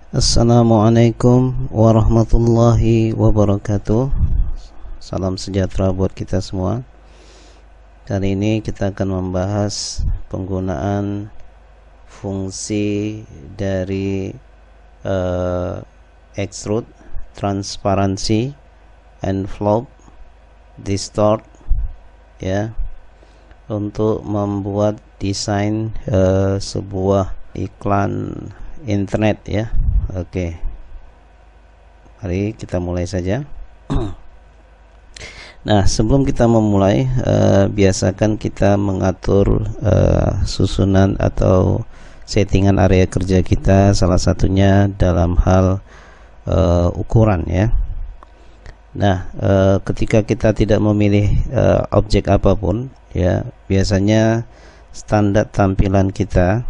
Assalamualaikum warahmatullahi wabarakatuh. Salam sejahtera buat kita semua. Kali ini kita akan membahas penggunaan fungsi dari extrude, transparansi, envelope, distort, ya, untuk membuat desain sebuah iklan internet, ya. Oke, mari kita mulai saja. Nah, sebelum kita memulai, biasakan kita mengatur susunan atau settingan area kerja kita, salah satunya dalam hal ukuran, ya. Nah, ketika kita tidak memilih objek apapun, ya, biasanya standar tampilan kita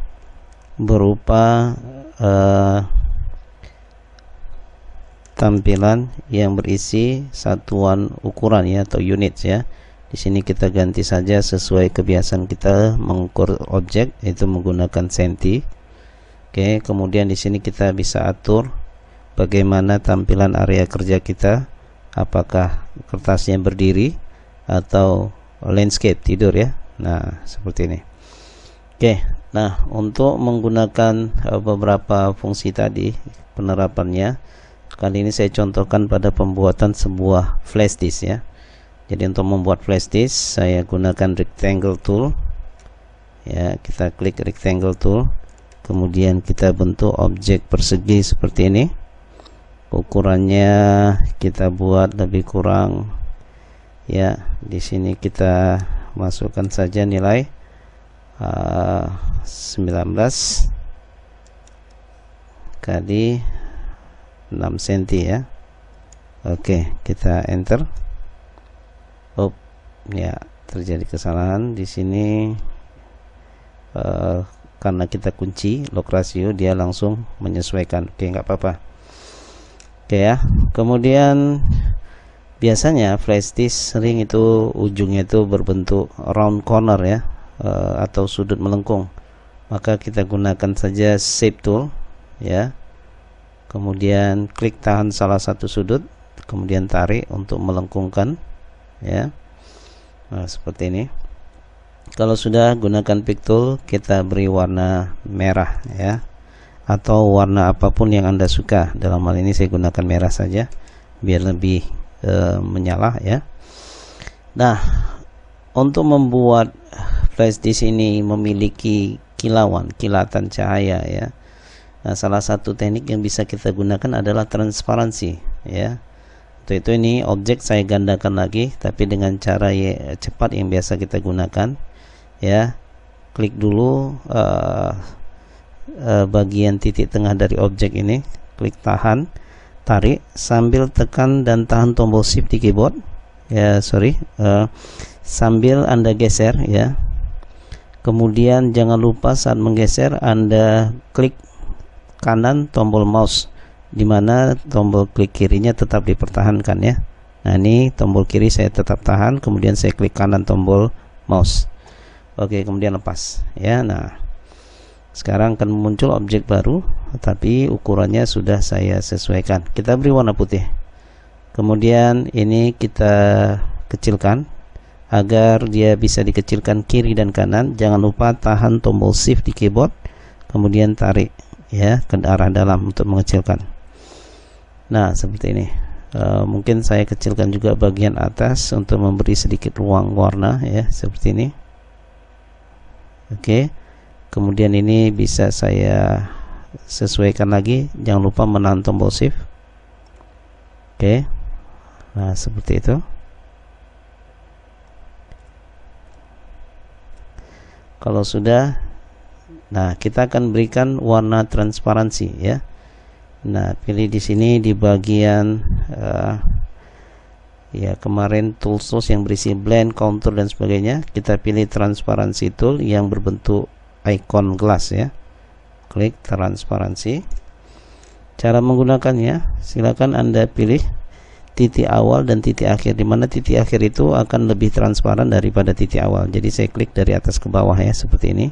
berupa tampilan yang berisi satuan ukuran, ya, atau units, ya. Di sini kita ganti saja sesuai kebiasaan kita mengukur objek, yaitu menggunakan senti. Oke, kemudian di sini kita bisa atur bagaimana tampilan area kerja kita, apakah kertasnya berdiri atau landscape tidur, ya. Nah, seperti ini. Oke, nah, untuk menggunakan beberapa fungsi tadi, penerapannya kali ini saya contohkan pada pembuatan sebuah flash disk, ya. Jadi untuk membuat flash disk saya gunakan rectangle tool, ya. Kita klik rectangle tool, kemudian kita bentuk objek persegi seperti ini. Ukurannya kita buat lebih kurang, ya. Di sini kita masukkan saja nilai 19 kali 6 cm, ya. Oke, kita enter. Ya, terjadi kesalahan di sini karena kita kunci log ratio, dia langsung menyesuaikan. Oke, nggak apa-apa. Oke, ya. Kemudian biasanya flash disk sering itu ujungnya itu berbentuk round corner, ya, atau sudut melengkung. Maka kita gunakan saja shape tool, ya. Kemudian klik tahan salah satu sudut, kemudian tarik untuk melengkungkan, ya. Nah, seperti ini. Kalau sudah, gunakan pick tool, kita beri warna merah, ya, atau warna apapun yang Anda suka. Dalam hal ini saya gunakan merah saja biar lebih menyala, ya. Nah, untuk membuat flash disk ini memiliki kilatan cahaya, ya. Nah, salah satu teknik yang bisa kita gunakan adalah transparansi, ya. Untuk itu ini objek saya gandakan lagi, tapi dengan cara cepat yang biasa kita gunakan, ya. Klik dulu bagian titik tengah dari objek ini, klik tahan, tarik sambil tekan dan tahan tombol shift di keyboard, ya. Sambil Anda geser, ya. Kemudian jangan lupa saat menggeser Anda klik kanan tombol mouse, dimana tombol klik kirinya tetap dipertahankan, ya. Nah, ini tombol kiri saya tetap tahan, kemudian saya klik kanan tombol mouse. Oke, kemudian lepas, ya. Nah, sekarang akan muncul objek baru, tapi ukurannya sudah saya sesuaikan. Kita beri warna putih, kemudian ini kita kecilkan agar dia bisa dikecilkan kiri dan kanan. Jangan lupa tahan tombol shift di keyboard, kemudian tarik, ya, ke arah dalam untuk mengecilkan. Nah, seperti ini. Mungkin saya kecilkan juga bagian atas untuk memberi sedikit ruang warna, ya, seperti ini. Oke, kemudian ini bisa saya sesuaikan lagi. Jangan lupa menahan tombol shift. Oke, nah, seperti itu. Kalau sudah, nah, kita akan berikan warna transparansi, ya. Nah, pilih di sini di bagian ya, kemarin tool source yang berisi blend, contour dan sebagainya. Kita pilih transparansi tool yang berbentuk icon gelas, ya. Klik transparansi. Cara menggunakannya, silakan Anda pilih titik awal dan titik akhir, di mana titik akhir itu akan lebih transparan daripada titik awal. Jadi saya klik dari atas ke bawah, ya, seperti ini.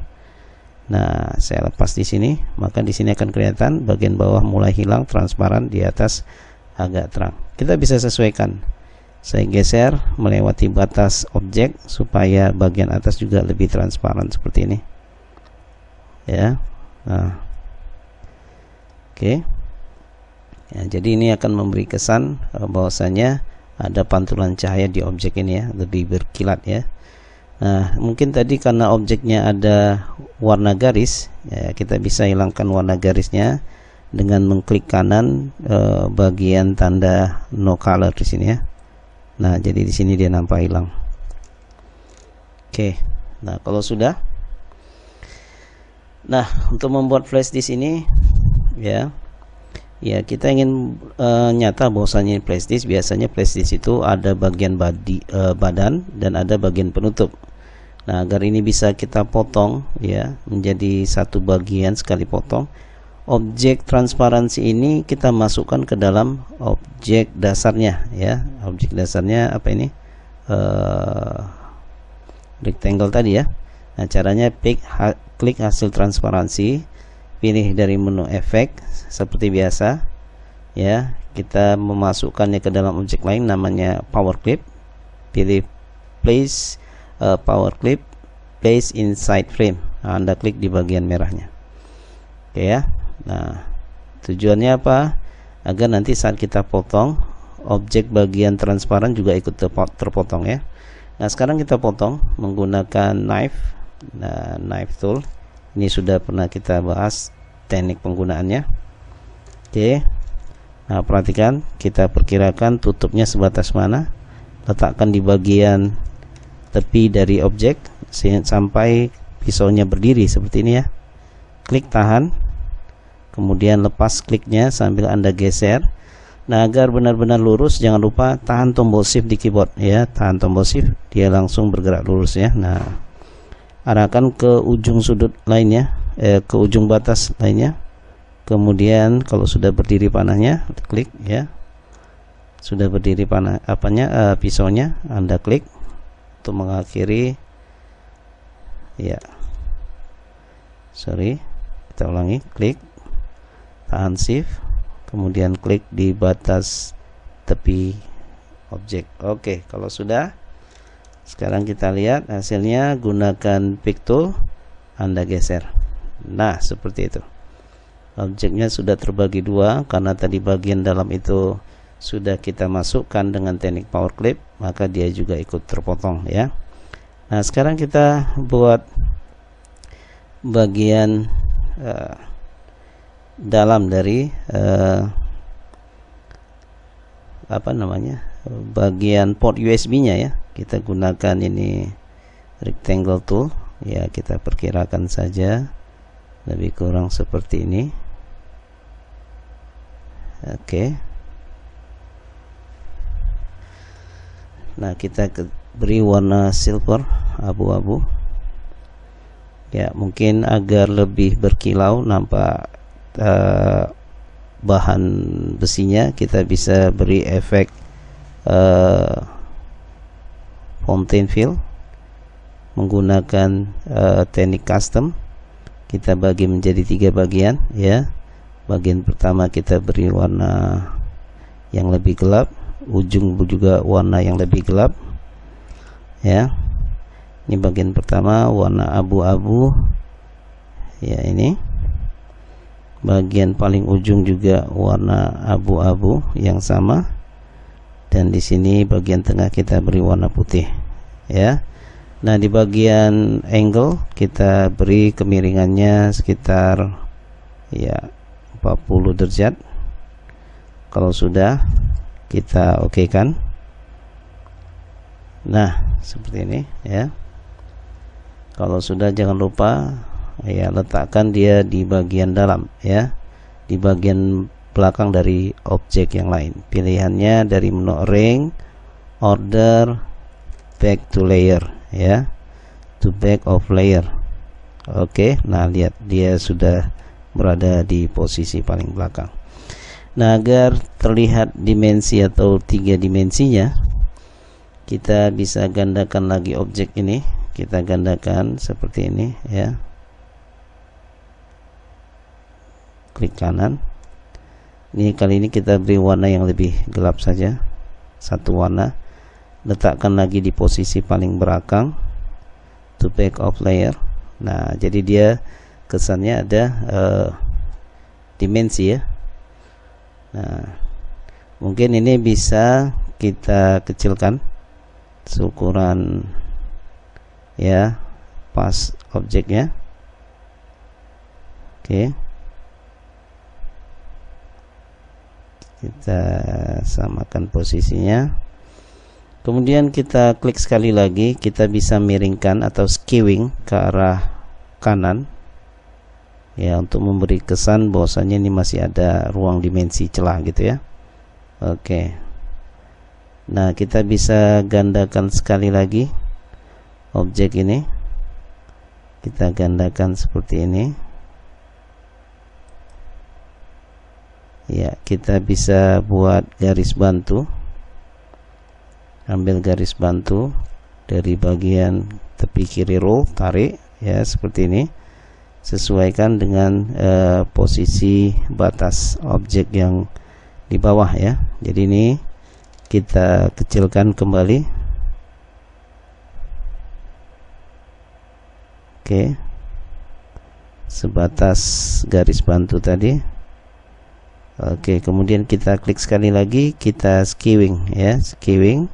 Nah, saya lepas di sini, maka di sini akan kelihatan bagian bawah mulai hilang transparan, di atas agak terang. Kita bisa sesuaikan. Saya geser melewati batas objek supaya bagian atas juga lebih transparan seperti ini. Ya. Nah. Oke. Ya, jadi ini akan memberi kesan bahwasanya ada pantulan cahaya di objek ini ya, lebih berkilat ya. Nah, mungkin tadi karena objeknya ada warna garis, ya, kita bisa hilangkan warna garisnya dengan mengklik kanan bagian tanda no color di sini ya. Nah, jadi di sini dia nampak hilang. Oke. Nah, kalau sudah, nah untuk membuat flash disk ini ya kita ingin nyata bahwasanya flash disk, biasanya flash disk itu ada bagian badan dan ada bagian penutup. Nah, agar ini bisa kita potong ya menjadi satu bagian sekali potong, objek transparansi ini kita masukkan ke dalam objek dasarnya ya. Objek dasarnya apa ini? Rectangle tadi ya. Nah, caranya klik hasil transparansi, pilih dari menu efek seperti biasa ya. Kita memasukkannya ke dalam objek lain namanya power clip, pilih place power clip, place inside frame. Nah, Anda klik di bagian merahnya. Oke ya. Nah, tujuannya apa? Agar nanti saat kita potong, objek bagian transparan juga ikut terpotong ya. Nah, sekarang kita potong menggunakan knife. Nah, knife tool ini sudah pernah kita bahas teknik penggunaannya. Oke. Nah, perhatikan, kita perkirakan tutupnya sebatas mana. Letakkan di bagian tepi dari objek sampai pisaunya berdiri seperti ini ya. Klik tahan, kemudian lepas kliknya sambil Anda geser. Nah, agar benar-benar lurus, jangan lupa tahan tombol shift di keyboard ya. Tahan tombol shift, dia langsung bergerak lurus ya. Nah, arahkan ke ujung sudut lainnya, ke ujung batas lainnya. Kemudian kalau sudah berdiri panahnya, klik ya. Sudah berdiri panah pisaunya, Anda klik untuk mengakhiri ya. Kita ulangi, klik, tahan shift, kemudian klik di batas tepi objek. Oke, kalau sudah, sekarang kita lihat hasilnya. Gunakan pick tool, Anda geser. Nah, seperti itu. Objeknya sudah terbagi dua karena tadi bagian dalam itu sudah kita masukkan dengan teknik power clip, maka dia juga ikut terpotong ya. Nah, sekarang kita buat bagian dalam dari bagian port USB-nya ya. Kita gunakan ini rectangle tool ya, kita perkirakan saja lebih kurang seperti ini. Oke. Nah, kita beri warna silver, abu-abu ya, mungkin agar lebih berkilau nampak bahan besinya. Kita bisa beri efek fountain fill menggunakan teknik custom. Kita bagi menjadi 3 bagian ya. Bagian pertama kita beri warna yang lebih gelap, ujung juga warna yang lebih gelap ya. Ini bagian pertama warna abu-abu ya. Ini bagian paling ujung juga warna abu-abu yang sama, dan di sini bagian tengah kita beri warna putih ya. Nah, di bagian angle kita beri kemiringannya sekitar ya 40 derajat. Kalau sudah, kita oke kan. Nah, seperti ini ya. Kalau sudah, jangan lupa ya letakkan dia di bagian dalam ya, di bagian belakang dari objek yang lain. Pilihannya dari menu ring, order, back to layer ya, to back of layer. Oke, nah lihat dia sudah berada di posisi paling belakang. Nah, agar terlihat dimensi atau 3 dimensinya, kita bisa gandakan lagi objek ini. Kita gandakan seperti ini ya. klik kanan. Ini kali ini kita beri warna yang lebih gelap saja, satu warna. Letakkan lagi di posisi paling belakang, to back of layer. Nah, jadi dia kesannya ada dimensi ya. Nah, mungkin ini bisa kita kecilkan ukuran ya pas objeknya. Oke, kita samakan posisinya. Kemudian kita klik sekali lagi, kita bisa miringkan atau skewing ke arah kanan ya, untuk memberi kesan bahwasanya ini masih ada ruang dimensi celah gitu ya. Oke, nah kita bisa gandakan sekali lagi objek ini, kita gandakan seperti ini ya. Kita bisa buat garis bantu, ambil garis bantu dari bagian tepi kiri roll, tarik ya seperti ini, sesuaikan dengan posisi batas objek yang di bawah ya. Jadi ini kita kecilkan kembali. Oke, sebatas garis bantu tadi. Oke, kemudian kita klik sekali lagi, kita skewing ya, skewing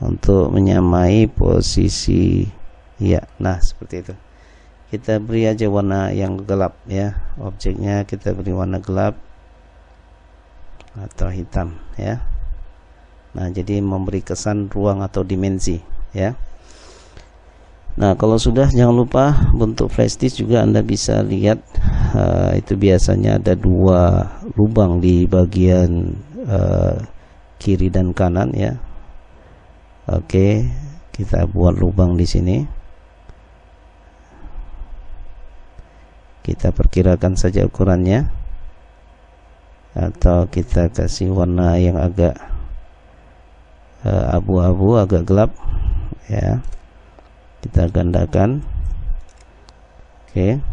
untuk menyamai posisi ya. Nah, seperti itu. Kita beri aja warna yang gelap ya, objeknya kita beri warna gelap atau hitam ya. Nah, jadi memberi kesan ruang atau dimensi ya. Nah, kalau sudah, jangan lupa bentuk flash disk juga Anda bisa lihat, itu biasanya ada dua lubang di bagian kiri dan kanan ya. Oke, kita buat lubang di sini. Kita perkirakan saja ukurannya, atau kita kasih warna yang agak abu-abu, agak gelap ya. Kita gandakan. Oke.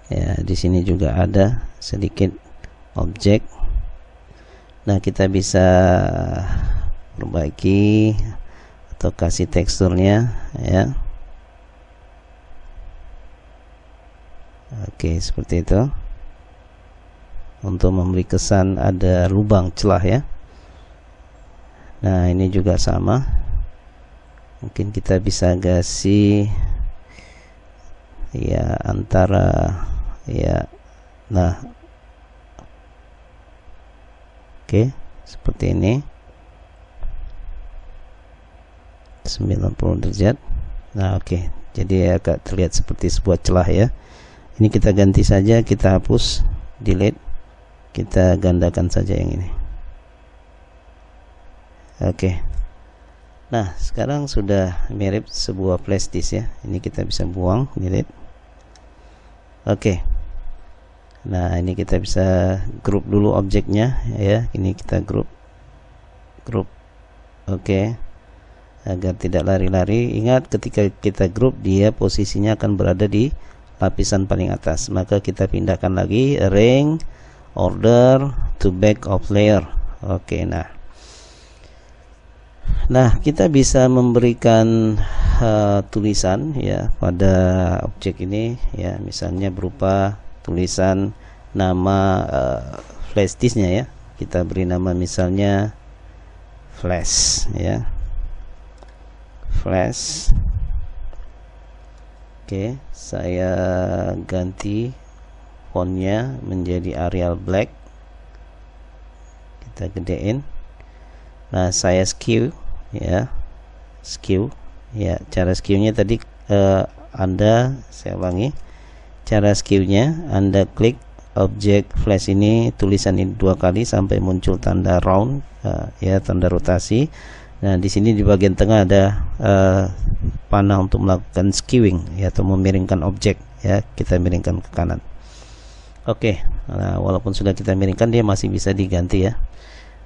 Ya, di sini juga ada sedikit objek. Nah, kita bisa perbaiki atau kasih teksturnya ya. Oke, seperti itu. Untuk memberi kesan ada lubang celah ya. Nah, ini juga sama. Mungkin kita bisa kasih ya antara ya. Nah, oke, seperti ini 90 derajat. Nah, oke, jadi agak terlihat seperti sebuah celah ya. Ini kita ganti saja, kita hapus, delete, kita gandakan saja yang ini. Oke. Nah, sekarang sudah mirip sebuah flash disk ya. Ini kita bisa buang, delete. Oke. Nah, ini kita bisa group dulu objeknya ya. Ini kita group. Oke. Agar tidak lari-lari. Ingat, ketika kita group, dia posisinya akan berada di lapisan paling atas. Maka kita pindahkan lagi arrange, order to back of layer. Oke, Nah, kita bisa memberikan tulisan ya pada objek ini ya, misalnya berupa tulisan nama flash disknya ya. Kita beri nama misalnya flash ya, flash. Oke, saya ganti fontnya menjadi Arial Black, kita gedein. Nah, saya skew ya, skew ya. Cara skewnya tadi saya ulangi, cara skewnya Anda klik objek flash ini, tulisan ini 2 kali sampai muncul tanda round ya, tanda rotasi. Nah, di sini di bagian tengah ada panah untuk melakukan skewing ya, atau memiringkan objek ya. Kita miringkan ke kanan. Oke. Nah, walaupun sudah kita miringkan, dia masih bisa diganti ya.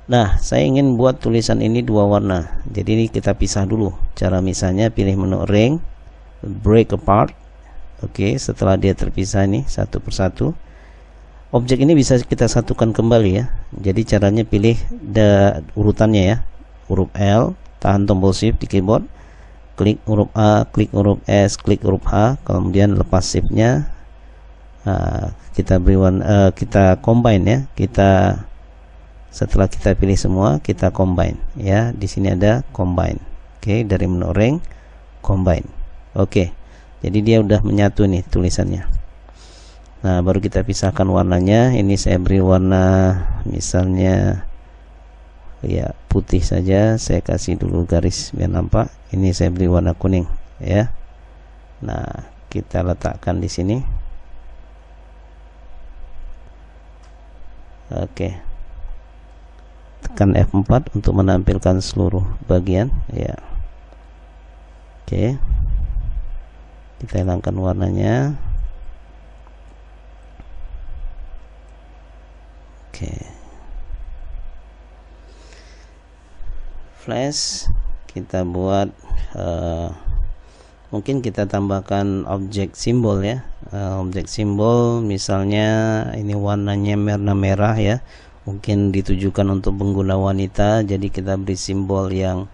Nah, saya ingin buat tulisan ini 2 warna. Jadi ini kita pisah dulu. Cara misalnya pilih menu ring, break apart. Oke, setelah dia terpisah ini satu persatu, objek ini bisa kita satukan kembali ya. Jadi caranya pilih urutannya ya, huruf L, tahan tombol shift di keyboard, klik huruf A, klik huruf S, klik huruf H, kemudian lepas shiftnya. Kita beri kita combine ya. Setelah kita pilih semua, kita combine ya. Di sini ada combine. Oke, dari menu ring combine. Oke. Jadi dia udah menyatu nih tulisannya. Nah, baru kita pisahkan warnanya. Ini saya beri warna misalnya ya putih saja. Saya kasih dulu garis biar nampak. Ini saya beri warna kuning ya. Nah, kita letakkan di sini. Oke. Tekan F4 untuk menampilkan seluruh bagian ya. Oke. Kita hilangkan warnanya. Oke. Flash kita buat mungkin kita tambahkan objek simbol ya. Objek simbol misalnya ini warnanya warna merah ya, mungkin ditujukan untuk pengguna wanita, jadi kita beri simbol yang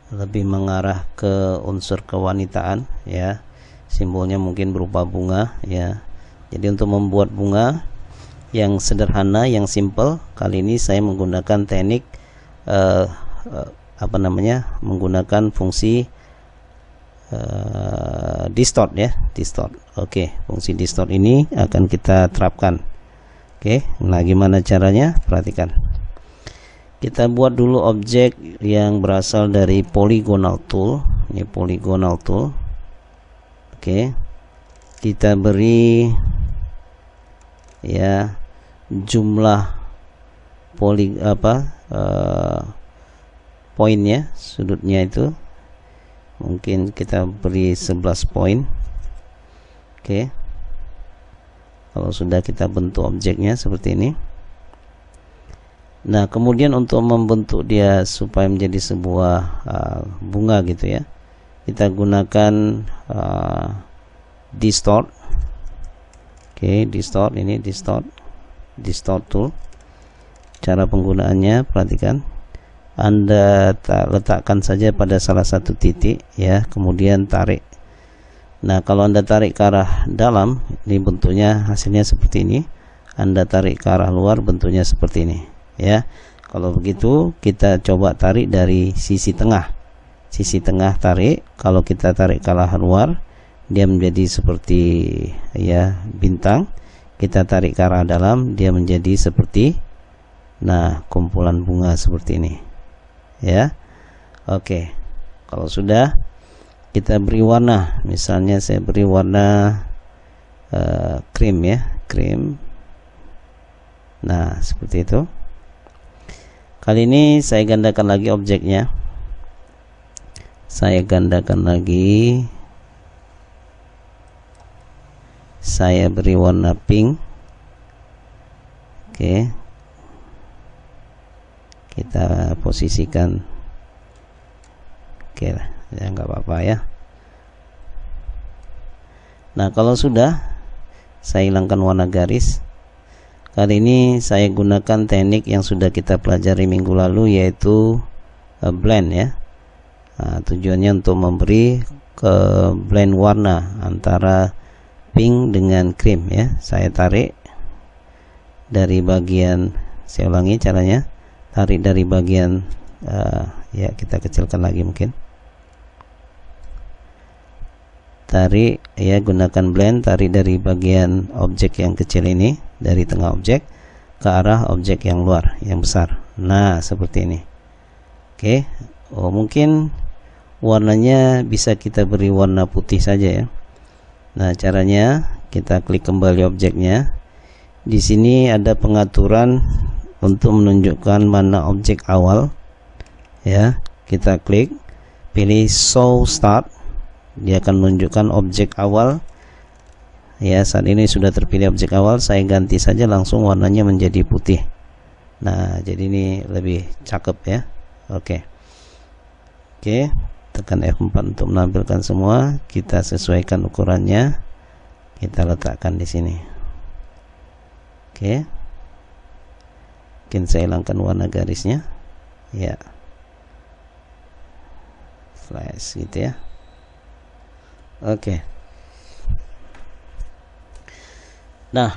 lebih mengarah ke unsur kewanitaan ya. Simbolnya mungkin berupa bunga ya. Jadi untuk membuat bunga yang sederhana, yang simple, kali ini saya menggunakan teknik menggunakan fungsi distort ya, distort. Oke, fungsi distort ini akan kita terapkan. Oke, nah gimana caranya? Perhatikan. Kita buat dulu objek yang berasal dari polygonal tool. Ini polygonal tool. Oke, kita beri ya jumlah poinnya, sudutnya itu mungkin kita beri 11 poin. Oke. Kalau sudah kita bentuk objeknya seperti ini. Nah, kemudian untuk membentuk dia supaya menjadi sebuah bunga gitu ya, kita gunakan distort. Oke, distort ini distort tool. Cara penggunaannya perhatikan. Anda letakkan saja pada salah satu titik ya, kemudian tarik. Nah, kalau Anda tarik ke arah dalam, ini bentuknya hasilnya seperti ini. Anda tarik ke arah luar, bentuknya seperti ini ya. Kalau begitu kita coba tarik dari sisi tengah. Sisi tengah tarik. Kalau kita tarik ke arah luar, dia menjadi seperti ya bintang. Kita tarik ke arah dalam, dia menjadi seperti kumpulan bunga seperti ini ya. Oke, kalau sudah kita beri warna, misalnya saya beri warna krim ya, krim. Nah, seperti itu. Kali ini saya gandakan lagi objeknya. Saya gandakan lagi. Saya beri warna pink. Oke. Kita posisikan. Oke lah, ya nggak apa-apa ya. Nah, kalau sudah, saya hilangkan warna garis. Kali ini saya gunakan teknik yang sudah kita pelajari minggu lalu, yaitu blend ya. Nah, tujuannya untuk memberi blend warna antara pink dengan krim ya. Saya tarik dari bagian, saya ulangi caranya, tarik dari bagian ya, kita kecilkan lagi mungkin. Tarik ya, gunakan blend, tarik dari bagian objek yang kecil ini, dari tengah objek ke arah objek yang luar, yang besar. Nah, seperti ini. Oke. Oh, mungkin warnanya bisa kita beri warna putih saja ya. Nah, caranya kita klik kembali objeknya. Di sini ada pengaturan untuk menunjukkan mana objek awal ya. Kita klik, pilih show start, dia akan menunjukkan objek awal ya. Saat ini sudah terpilih objek awal, saya ganti saja langsung warnanya menjadi putih. Nah, jadi ini lebih cakep ya. Oke, tekan F4 untuk menampilkan semua. Kita sesuaikan ukurannya, kita letakkan di sini. Oke, mungkin saya hilangkan warna garisnya ya, flash gitu ya. Oke. Nah,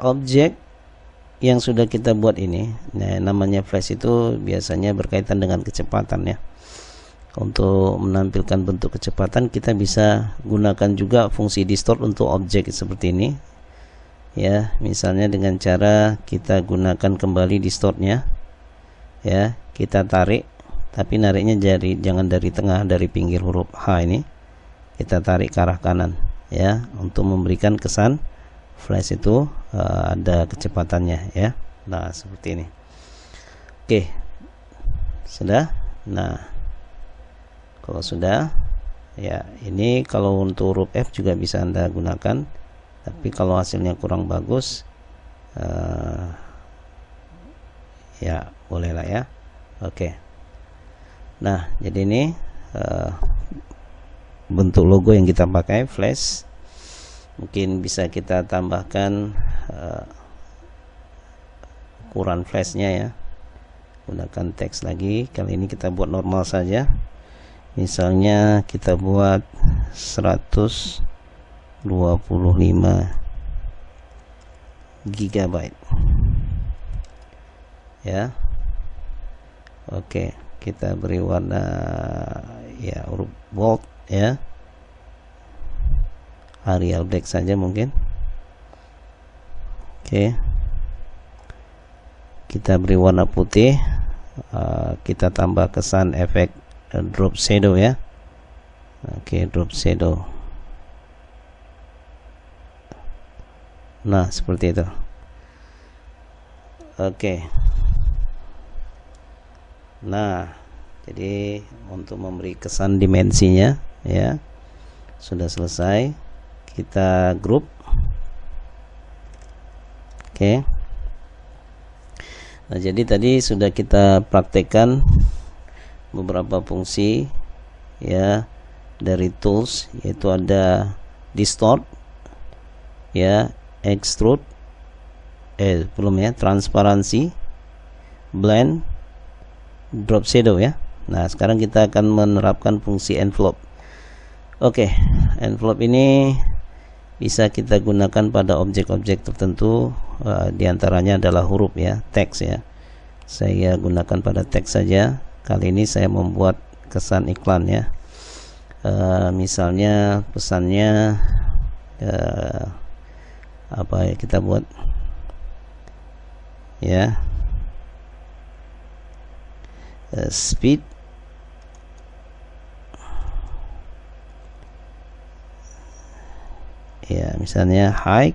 objek yang sudah kita buat ini, nah, namanya flash itu biasanya berkaitan dengan kecepatan ya. Untuk menampilkan bentuk kecepatan kita bisa gunakan juga fungsi distort untuk objek seperti ini ya, misalnya dengan cara kita gunakan kembali distortnya ya, kita tarik, tapi nariknya jangan dari tengah, dari pinggir huruf H ini kita tarik ke arah kanan ya, untuk memberikan kesan flash itu ada kecepatannya ya. Nah, seperti ini. Oke, sudah. Nah, kalau sudah ya, ini kalau untuk huruf F juga bisa Anda gunakan, tapi kalau hasilnya kurang bagus ya bolehlah ya. Oke. Nah, jadi ini bentuk logo yang kita pakai flash. Mungkin bisa kita tambahkan ukuran flashnya ya, gunakan teks lagi. Kali ini kita buat normal saja, misalnya kita buat 125 GB ya. Oke, kita beri warna ya huruf bold ya, Arial black saja mungkin. Oke, kita beri warna putih, kita tambah kesan efek drop shadow ya. Oke, drop shadow. Nah, seperti itu. Oke. Nah, jadi untuk memberi kesan dimensinya ya sudah selesai. Kita grup. Oke. Nah, jadi tadi sudah kita praktekkan beberapa fungsi ya dari tools, yaitu ada distort ya, extrude belum ya, transparansi, blend, drop shadow ya. Nah, sekarang kita akan menerapkan fungsi envelope. Oke, envelope ini bisa kita gunakan pada objek-objek tertentu, diantaranya adalah huruf ya, teks ya. Saya gunakan pada teks saja. Kali ini saya membuat kesan iklan ya. Misalnya pesannya apa ya, kita buat ya, speed ya, misalnya high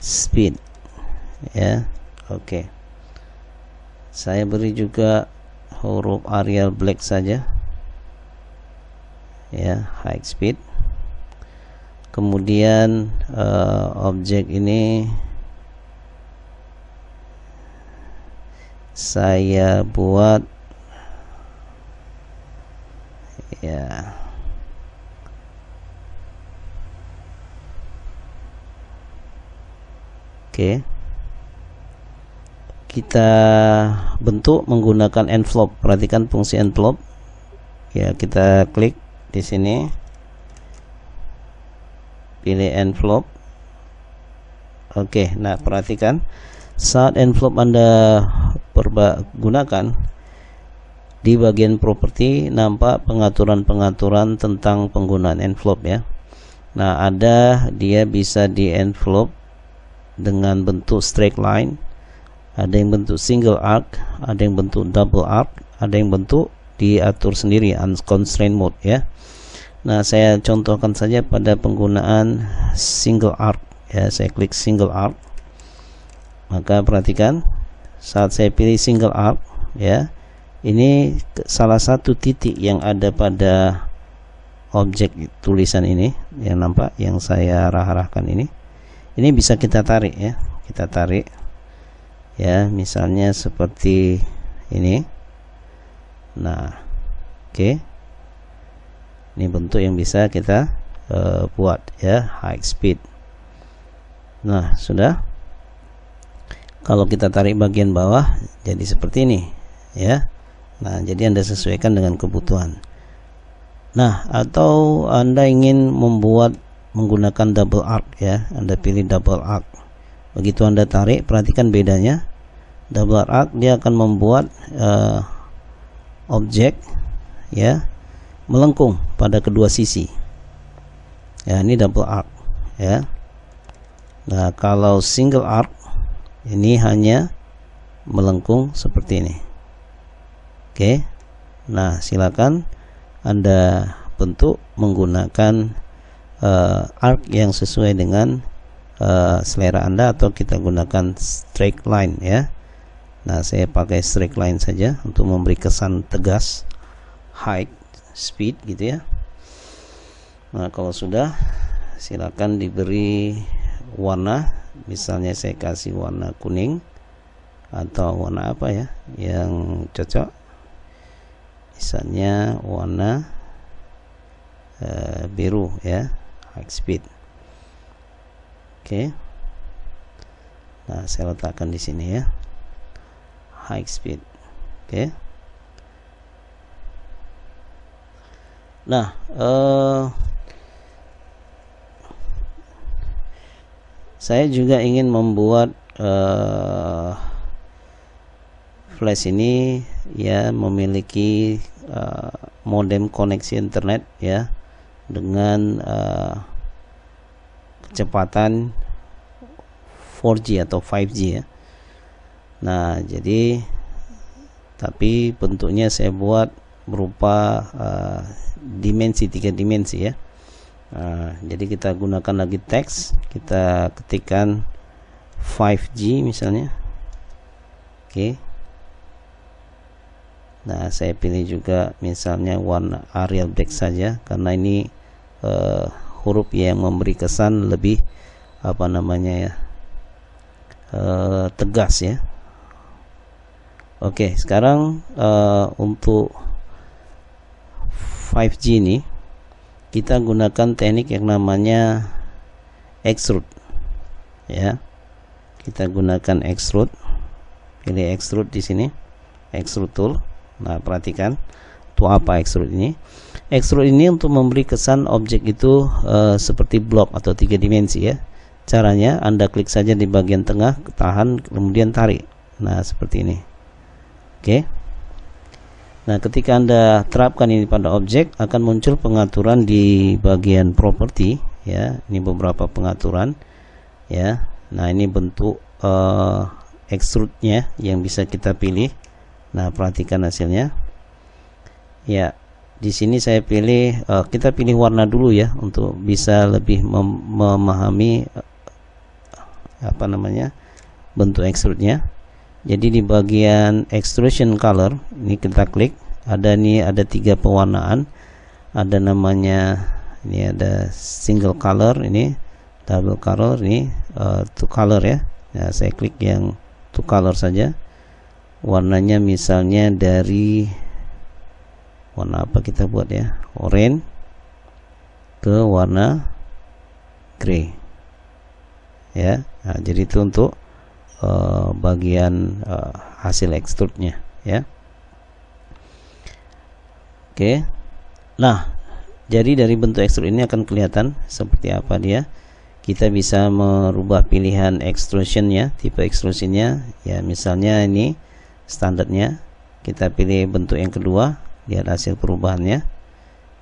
speed ya. Oke, saya beri juga huruf Arial black saja ya, high speed. Kemudian objek ini saya buat ya, oke, kita bentuk menggunakan envelope. Perhatikan fungsi envelope ya, kita klik di sini, pilih envelope. Oke, nah perhatikan saat envelope Anda gunakan, di bagian properti nampak pengaturan-pengaturan tentang penggunaan envelope ya. Nah, ada dia bisa di envelope dengan bentuk straight line, ada yang bentuk single arc, ada yang bentuk double arc, ada yang bentuk diatur sendiri unconstrained mode ya. Nah, saya contohkan saja pada penggunaan single arc ya. Saya klik single arc, maka perhatikan saat saya pilih single arc ya, ini salah satu titik yang ada pada objek tulisan ini yang nampak, yang saya arahkan ini bisa kita tarik ya, kita tarik ya, misalnya seperti ini. Nah, oke. Ini bentuk yang bisa kita buat ya, high speed. Nah, sudah. Kalau kita tarik bagian bawah jadi seperti ini ya. Nah, jadi Anda sesuaikan dengan kebutuhan. Nah, atau Anda ingin membuat menggunakan double arc ya, Anda pilih double arc. Begitu Anda tarik, perhatikan bedanya. Double arc dia akan membuat objek ya melengkung pada kedua sisi. Ya, ini double arc ya. Nah, kalau single arc ini hanya melengkung seperti ini. Oke. Nah, silakan Anda bentuk menggunakan arc yang sesuai dengan selera Anda, atau kita gunakan straight line ya. Nah, saya pakai straight line saja untuk memberi kesan tegas, high speed gitu ya. Nah, kalau sudah, silakan diberi warna. Misalnya saya kasih warna kuning atau warna apa ya yang cocok. Misalnya warna biru ya, high speed. Oke. Nah, saya letakkan di sini ya, high speed. Oke. Nah, saya juga ingin membuat flash ini ya memiliki modem koneksi internet ya dengan kecepatan 4G atau 5G ya. Nah, jadi tapi bentuknya saya buat berupa dimensi, 3 dimensi ya. Jadi kita gunakan lagi teks, kita ketikkan 5G misalnya. Oke. Nah, saya pilih juga misalnya warna Arial Black saja, karena ini huruf yang memberi kesan lebih apa namanya ya, tegas ya. Oke, sekarang untuk 5G ini kita gunakan teknik yang namanya extrude ya. Kita gunakan extrude, pilih extrude di sini, extrude tool. Nah, perhatikan untuk apa extrude ini. Extrude ini untuk memberi kesan objek itu seperti blok atau 3 dimensi ya. Caranya Anda klik saja di bagian tengah, tahan, kemudian tarik. Nah, seperti ini. Oke. Nah, ketika Anda terapkan ini pada objek, akan muncul pengaturan di bagian properti ya. Ini beberapa pengaturan ya. Nah, ini bentuk extrude-nya yang bisa kita pilih. Nah, perhatikan hasilnya. Ya, di sini saya pilih kita pilih warna dulu ya untuk bisa lebih memahami apa namanya bentuk extrude-nya. Jadi di bagian extrusion color ini kita klik, ada 3 pewarnaan. Ada namanya, ini ada single color, ini double color, ini two color ya. Nah, saya klik yang two color saja. Warnanya misalnya dari warna apa kita buat ya, orange ke warna grey ya. Nah, jadi itu untuk bagian hasil extrude-nya ya. Oke. Nah, jadi dari bentuk extrude ini akan kelihatan seperti apa dia. Kita bisa merubah pilihan extrusion-nya, tipe extrusion-nya ya. Misalnya ini standarnya, kita pilih bentuk yang kedua, lihat hasil perubahannya.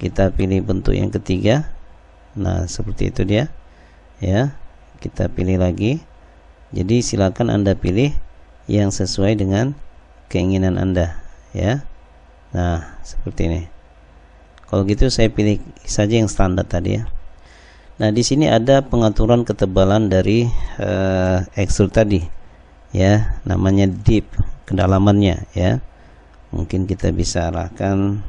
Kita pilih bentuk yang ketiga. Nah, seperti itu dia ya. Kita pilih lagi. Jadi silakan Anda pilih yang sesuai dengan keinginan Anda ya. Nah, seperti ini. Kalau gitu saya pilih saja yang standar tadi ya. Nah, di sini ada pengaturan ketebalan dari extrude tadi ya, namanya depth, kedalamannya ya. Mungkin kita bisa arahkan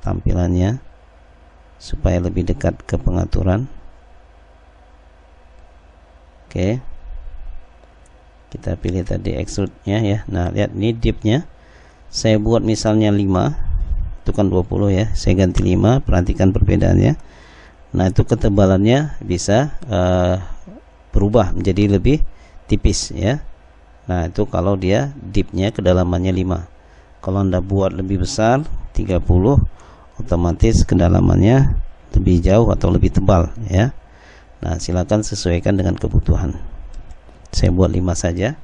tampilannya supaya lebih dekat ke pengaturan. Oke. Kita pilih tadi extrude-nya ya. Nah, lihat ini depth-nya. Saya buat misalnya 5 itu kan 20 ya, saya ganti 5, perhatikan perbedaannya. Nah itu ketebalannya bisa berubah menjadi lebih tipis ya. Nah itu kalau dia deepnya kedalamannya 5. Kalau Anda buat lebih besar 30, otomatis kedalamannya lebih jauh atau lebih tebal ya. Nah silakan sesuaikan dengan kebutuhan. Saya buat 5 saja.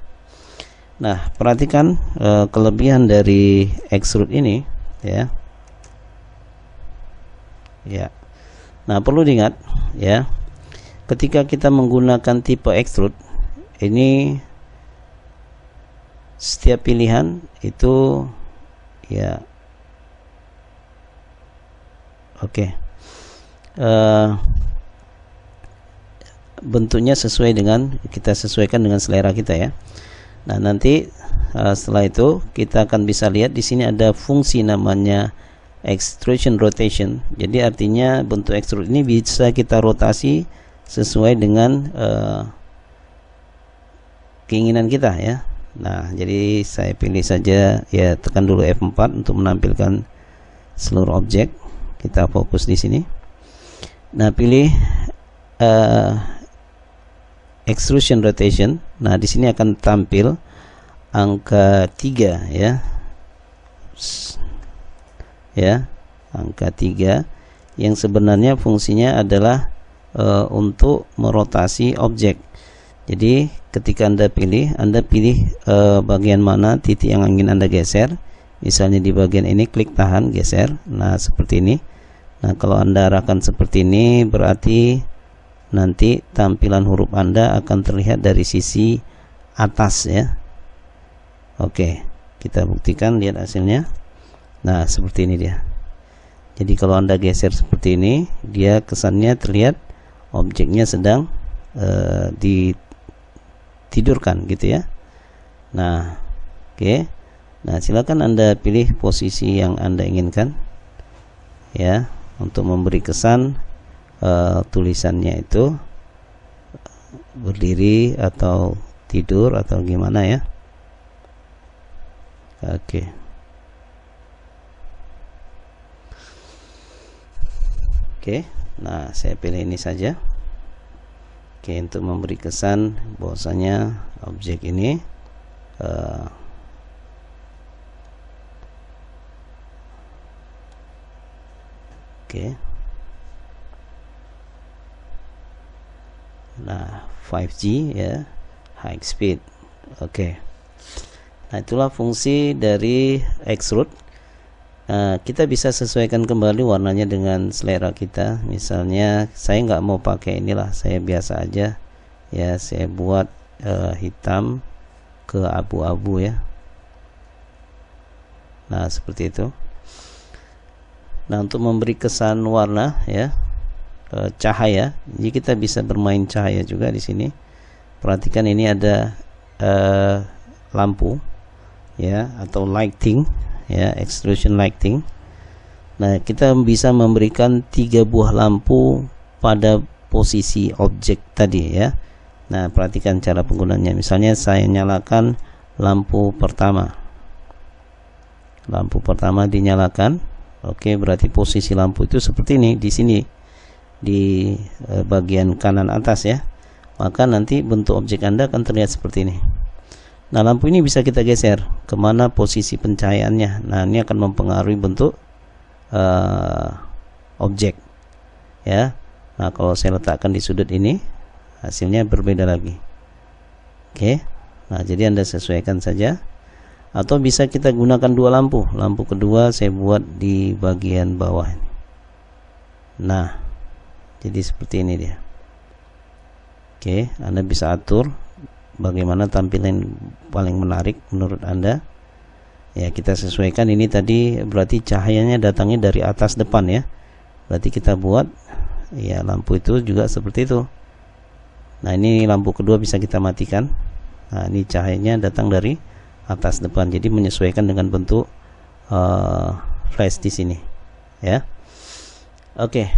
Nah perhatikan kelebihan dari extrude ini ya. Ya. Nah perlu diingat ya, ketika kita menggunakan tipe extrude ini, setiap pilihan itu ya bentuknya sesuai dengan, kita sesuaikan dengan selera kita ya. Nah nanti setelah itu kita akan bisa lihat di sini ada fungsi namanya extrusion rotation. Jadi artinya bentuk extrude ini bisa kita rotasi sesuai dengan keinginan kita ya. Nah jadi saya pilih saja ya, tekan dulu F4 untuk menampilkan seluruh objek. Kita fokus di sini. Nah pilih extrusion rotation. Nah di sini akan tampil angka 3 ya. Ya, angka 3 yang sebenarnya fungsinya adalah untuk merotasi objek. Jadi ketika Anda pilih bagian mana titik yang ingin Anda geser. Misalnya di bagian ini, klik tahan, geser. Nah seperti ini. Nah kalau Anda arahkan seperti ini, berarti nanti tampilan huruf Anda akan terlihat dari sisi atas ya. Oke, kita buktikan, lihat hasilnya. Nah seperti ini dia. Jadi kalau Anda geser seperti ini, dia kesannya terlihat objeknya sedang ditidurkan gitu ya. Nah oke. Nah silakan Anda pilih posisi yang Anda inginkan ya, untuk memberi kesan tulisannya itu berdiri atau tidur atau gimana ya. Oke. Oke, nah saya pilih ini saja. Oke, untuk memberi kesan bahwasanya objek ini oke. Nah 5G ya, high speed. Oke. Nah itulah fungsi dari extrude. Kita bisa sesuaikan kembali warnanya dengan selera kita. Misalnya saya nggak mau pakai inilah, saya biasa aja ya, saya buat hitam ke abu-abu ya. Nah seperti itu. Nah untuk memberi kesan warna ya, cahaya, jadi kita bisa bermain cahaya juga di sini. Perhatikan ini ada lampu ya, atau lighting ya, extrusion lighting. Nah kita bisa memberikan 3 buah lampu pada posisi objek tadi ya. Nah perhatikan cara penggunaannya. Misalnya saya nyalakan lampu pertama, dinyalakan. Oke, berarti posisi lampu itu seperti ini di sini, di bagian kanan atas ya. Maka nanti bentuk objek Anda akan terlihat seperti ini. Nah lampu ini bisa kita geser kemana posisi pencahayaannya. Nah ini akan mempengaruhi bentuk objek ya. Nah kalau saya letakkan di sudut ini, hasilnya berbeda lagi. Oke. Nah jadi Anda sesuaikan saja. Atau bisa kita gunakan 2 lampu. Lampu kedua saya buat di bagian bawah. Nah jadi seperti ini dia. Oke, Anda bisa atur bagaimana tampilan paling menarik menurut Anda ya. Kita sesuaikan. Ini tadi berarti cahayanya datangnya dari atas depan ya, berarti kita buat ya lampu itu juga seperti itu. Nah ini lampu kedua bisa kita matikan. Nah ini cahayanya datang dari atas depan, jadi menyesuaikan dengan bentuk flash di sini ya. Oke,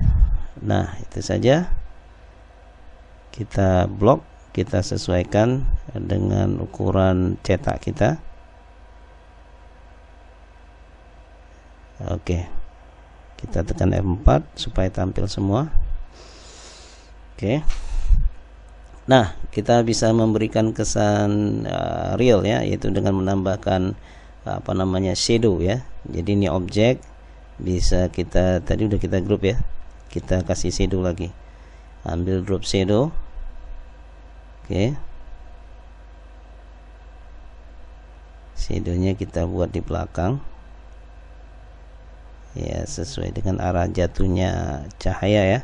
nah itu saja. Kita blok, kita sesuaikan dengan ukuran cetak kita. Oke. kita tekan F4 supaya tampil semua. Oke. Nah, kita bisa memberikan kesan real ya, yaitu dengan menambahkan apa namanya shadow ya. Jadi ini objek bisa kita, tadi udah kita grup ya, kita kasih shadow lagi, ambil drop shadow. Oke, shadownya kita buat di belakang ya, sesuai dengan arah jatuhnya cahaya ya.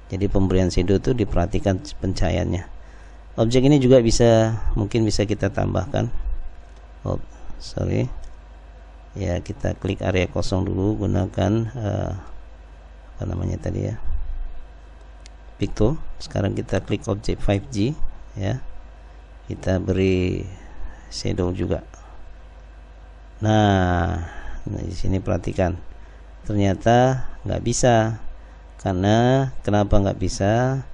Jadi pemberian shadow itu diperhatikan pencahayaannya. Objek ini juga mungkin bisa kita tambahkan, ya, kita klik area kosong dulu, gunakan apa namanya tadi ya, pick tool. Sekarang kita klik objek 5G ya, kita beri shadow juga. Nah di sini perhatikan, ternyata nggak bisa. Kenapa nggak bisa?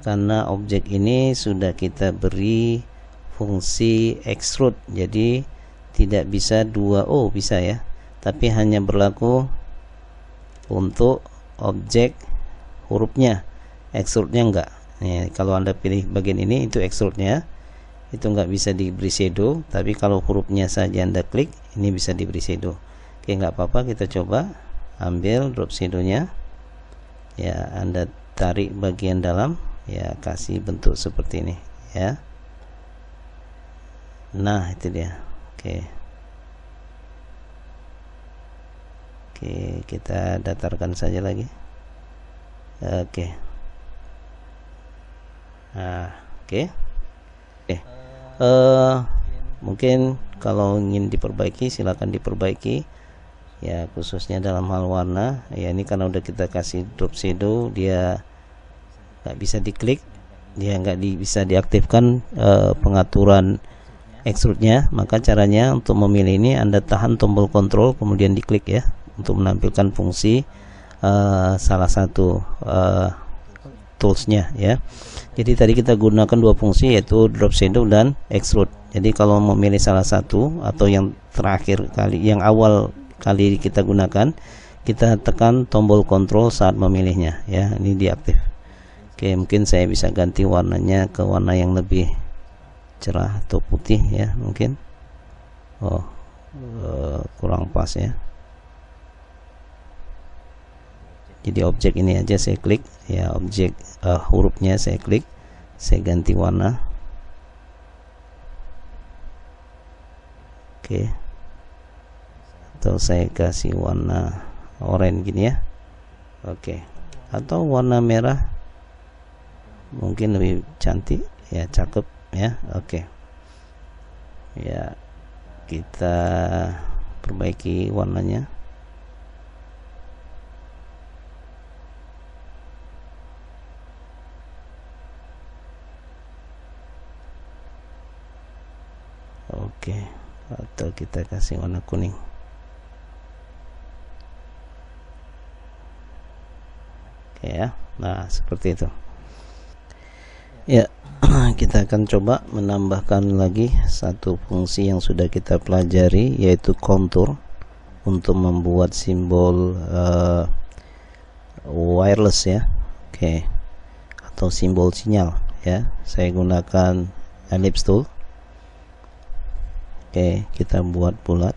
Karena objek ini sudah kita beri fungsi extrude, jadi tidak bisa 2O, bisa ya, tapi hanya berlaku untuk objek hurufnya, extrude-nya enggak. Nih, kalau Anda pilih bagian ini, itu extrude-nya, itu enggak bisa diberi shadow, tapi kalau hurufnya saja Anda klik, ini bisa diberi shadow. Oke, enggak apa-apa, kita coba ambil drop shadow-nya ya, Anda tarik bagian dalam ya, kasih bentuk seperti ini ya. Nah itu dia. Oke, kita datarkan saja lagi. Oke. Nah, oke. Mungkin kalau ingin diperbaiki, silakan diperbaiki ya, khususnya dalam hal warna ya. Ini karena udah kita kasih drop shadow, dia nggak bisa diklik, dia nggak bisa diaktifkan pengaturan extrude-nya. Maka caranya untuk memilih ini, Anda tahan tombol kontrol kemudian diklik ya, untuk menampilkan fungsi salah satu toolsnya ya. Jadi tadi kita gunakan dua fungsi, yaitu drop shadow dan extrude. Jadi kalau memilih salah satu atau yang terakhir kali, yang awal kali kita gunakan, kita tekan tombol kontrol saat memilihnya ya, ini diaktif. Oke, mungkin saya bisa ganti warnanya ke warna yang lebih cerah atau putih ya, mungkin kurang pas ya. Jadi objek ini aja saya klik ya, objek hurufnya saya klik, saya ganti warna. Oke, atau saya kasih warna oranye gini ya. Oke, atau warna merah mungkin lebih cantik ya, cakep ya. Oke ya, kita perbaiki warnanya. Oke, atau kita kasih warna kuning. Oke ya, nah seperti itu ya. Kita akan coba menambahkan lagi satu fungsi yang sudah kita pelajari, yaitu kontur, untuk membuat simbol wireless ya. Oke, atau simbol sinyal ya. Saya gunakan ellipse tool. Oke, kita buat bulat.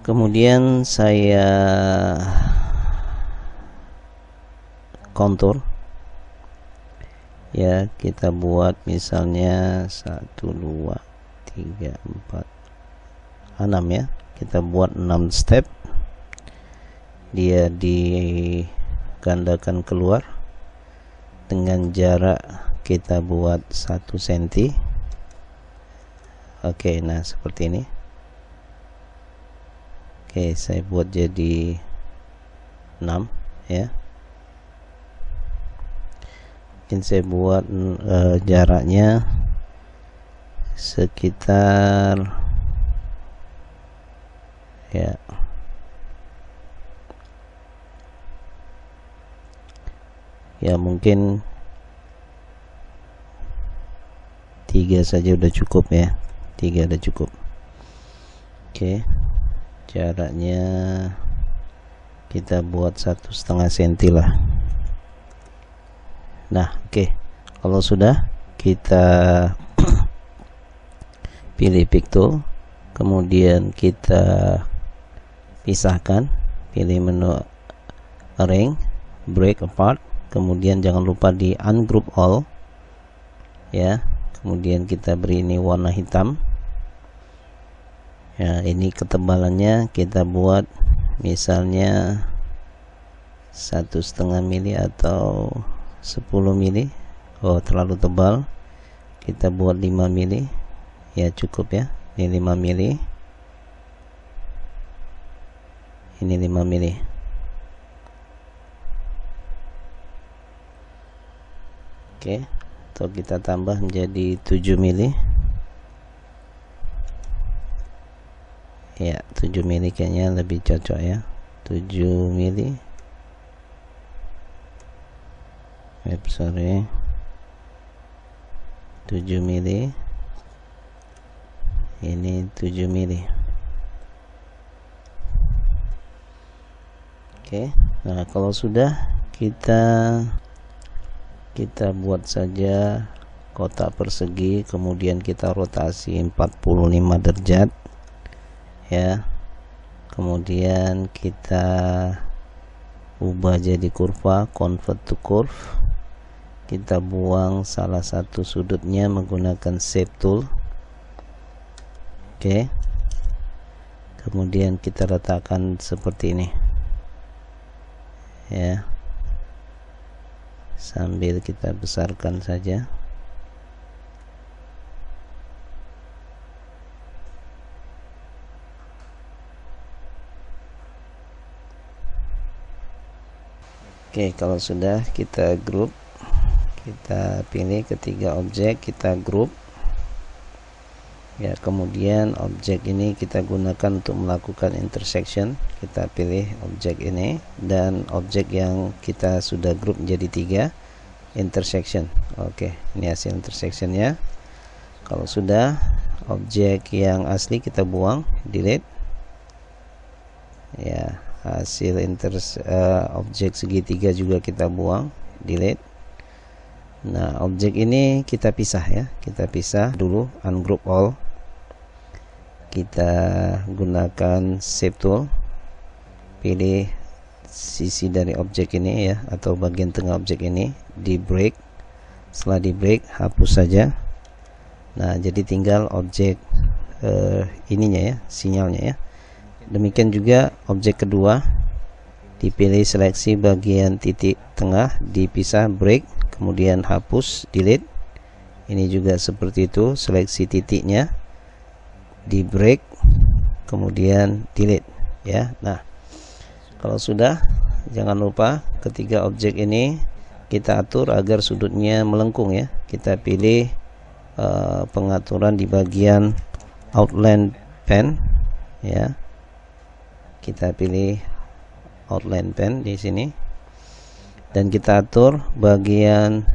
Kemudian saya kontur ya, kita buat misalnya 1 2 3 4 6 ya, kita buat 6 step, dia digandakan keluar dengan jarak kita buat 1 cm. Oke, nah seperti ini. Oke, saya buat jadi 6 ya. Mungkin saya buat jaraknya sekitar ya mungkin 3 saja udah cukup ya, 3 udah cukup. Oke, jaraknya kita buat 1,5 cm lah. Nah, oke. Kalau sudah, kita pilih pick tool, kemudian kita pisahkan, pilih menu arrange, break apart, kemudian jangan lupa di ungroup all ya. Kemudian kita beri ini warna hitam ya. Ini ketebalannya kita buat misalnya 1,5 mili atau 10 mili. Oh, terlalu tebal, kita buat 5 mili ya, cukup ya. Ini 5 mili, ini 5 mili. Oke, atau kita tambah menjadi 7 mili ya. 7 mili kayaknya lebih cocok ya. 7 mili, sorry, 7 mili, ini 7 mili. Oke, nah kalau sudah, kita buat saja kotak persegi, kemudian kita rotasi 45 derajat ya. Kemudian kita ubah jadi kurva, convert to curve. Kita buang salah satu sudutnya menggunakan shape tool. Oke, kemudian kita letakkan seperti ini ya, sambil kita besarkan saja. Oke, kalau sudah, kita group, kita pilih ketiga objek, kita group ya. Kemudian objek ini kita gunakan untuk melakukan intersection. Kita pilih objek ini, dan objek yang kita sudah group menjadi 3, intersection. Oke, ini hasil intersectionnya. Kalau sudah, objek yang asli kita buang, delete ya. Hasil objek segitiga juga kita buang, delete. Nah, objek ini kita pisah ya. Kita pisah dulu, ungroup all. Kita gunakan shape tool, pilih sisi dari objek ini ya, atau bagian tengah objek ini, di break. Setelah di break, hapus saja. Nah, jadi tinggal objek ininya ya, sinyalnya ya. Demikian juga objek kedua, dipilih seleksi bagian titik tengah, dipisah, break, kemudian hapus, delete. Ini juga seperti itu, seleksi titiknya, di break, kemudian delete ya. Nah, kalau sudah, jangan lupa ketiga objek ini kita atur agar sudutnya melengkung ya. Kita pilih pengaturan di bagian outline pen ya. Kita pilih outline pen di sini, dan kita atur bagian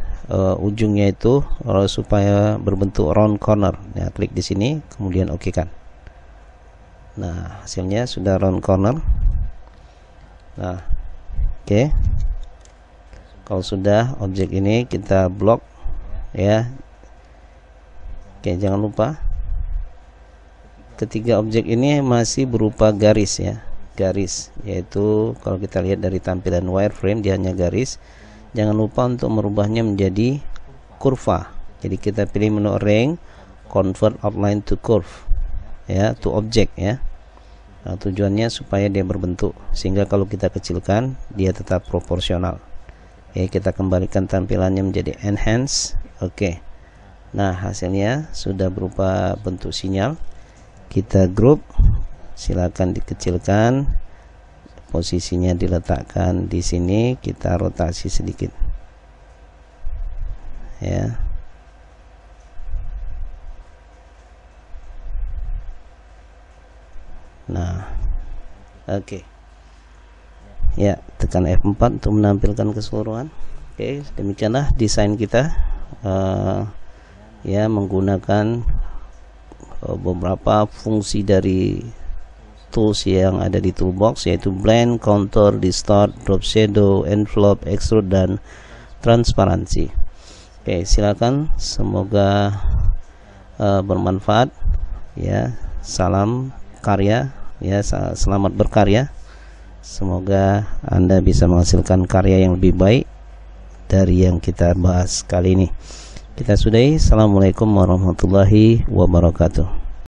ujungnya itu supaya berbentuk round corner. Nah, klik di sini, kemudian oke kan. Nah, hasilnya sudah round corner. Nah, oke. Kalau sudah, objek ini kita blok ya. Oke, jangan lupa ketiga objek ini masih berupa garis ya. Garis, yaitu kalau kita lihat dari tampilan wireframe, dia hanya garis. Jangan lupa untuk merubahnya menjadi kurva. Jadi kita pilih menu arrange, convert outline to curve ya, to object ya. Nah, tujuannya supaya dia berbentuk, sehingga kalau kita kecilkan dia tetap proporsional. Oke, kita kembalikan tampilannya menjadi enhance. Oke. Nah, hasilnya sudah berupa bentuk sinyal. Kita group, silakan dikecilkan, posisinya diletakkan di sini, kita rotasi sedikit ya. Nah, oke ya, tekan F4 untuk menampilkan keseluruhan. Oke, demikianlah desain kita ya, menggunakan beberapa fungsi dari tools yang ada di toolbox, yaitu blend, contour, distort, drop shadow, envelope, extrude, dan transparansi. Oke, silakan, semoga bermanfaat ya. Salam karya ya, selamat berkarya. Semoga Anda bisa menghasilkan karya yang lebih baik dari yang kita bahas kali ini. Kita sudahi. Assalamualaikum warahmatullahi wabarakatuh.